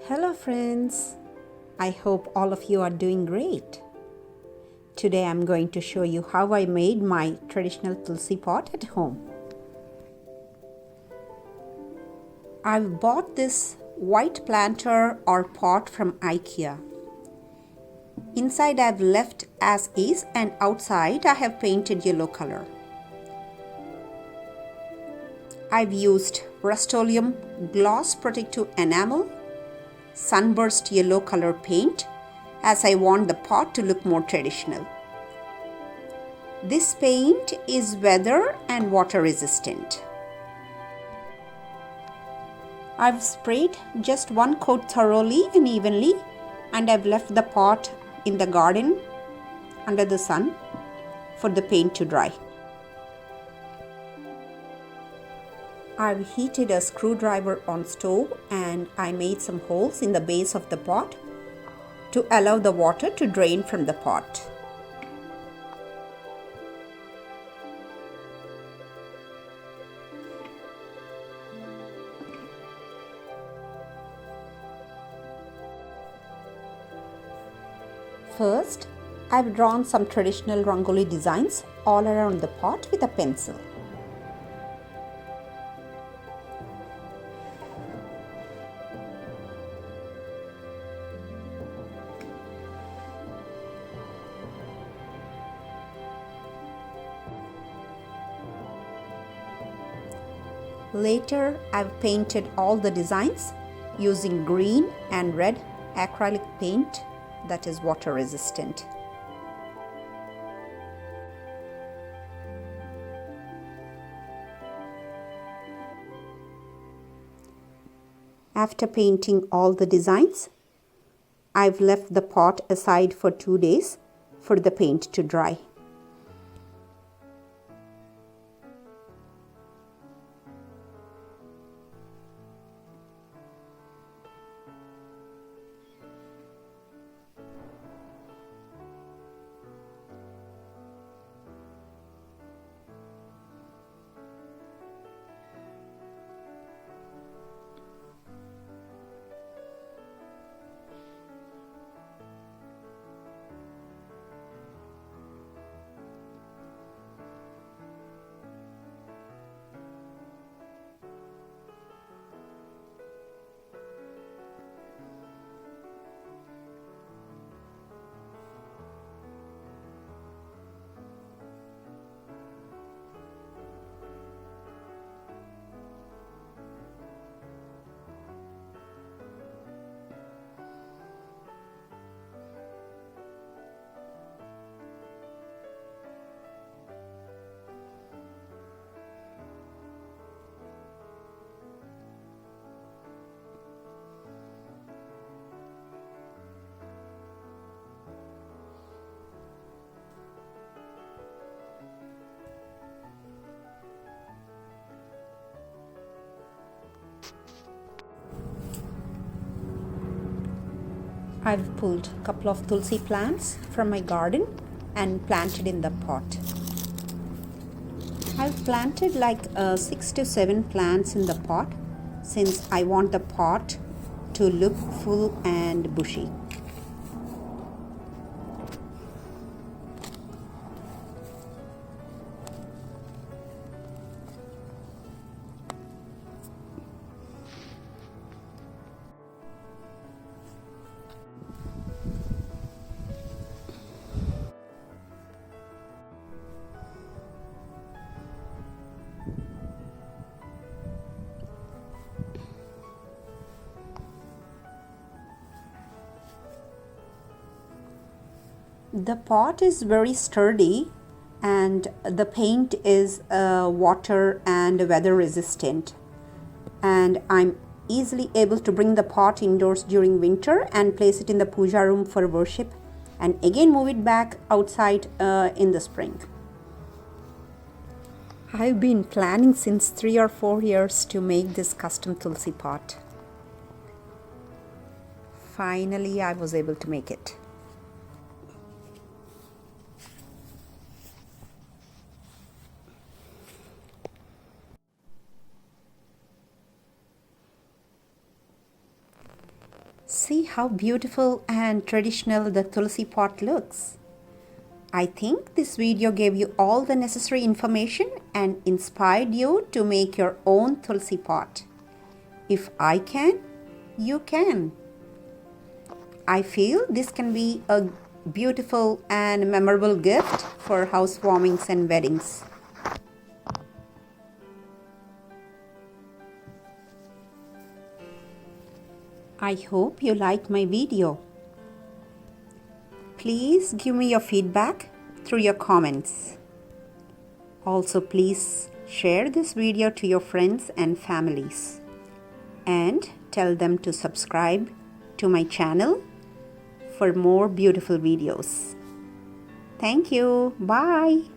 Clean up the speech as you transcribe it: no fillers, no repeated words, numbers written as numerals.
Hello friends, I hope all of you are doing great. Today I'm going to show you how I made my traditional Tulsi pot at home. I've bought this white planter or pot from IKEA. Inside I've left as is and outside I have painted yellow color. I've used Rust-Oleum gloss protective enamel, sunburst yellow color paint as I want the pot to look more traditional. This paint is weather and water resistant. I've sprayed just one coat thoroughly and evenly, and I've left the pot in the garden under the sun for the paint to dry. I've heated a screwdriver on stove and I made some holes in the base of the pot to allow the water to drain from the pot. First, I've drawn some traditional rangoli designs all around the pot with a pencil. Later, I've painted all the designs using green and red acrylic paint that is water resistant. After painting all the designs, I've left the pot aside for 2 days for the paint to dry. I've pulled a couple of Tulsi plants from my garden and planted in the pot. I've planted like 6 to 7 plants in the pot since I want the pot to look full and bushy. The pot is very sturdy and the paint is water and weather resistant, and I'm easily able to bring the pot indoors during winter and place it in the puja room for worship and again move it back outside in the spring. I've been planning since 3 or 4 years to make this custom Tulsi pot. Finally, I was able to make it. See how beautiful and traditional the Tulsi pot looks. I think this video gave you all the necessary information and inspired you to make your own Tulsi pot. If I can, you can. I feel this can be a beautiful and memorable gift for housewarmings and weddings. I hope you liked my video. Please give me your feedback through your comments. Also, please share this video to your friends and families and tell them to subscribe to my channel for more beautiful videos. Thank you. Bye.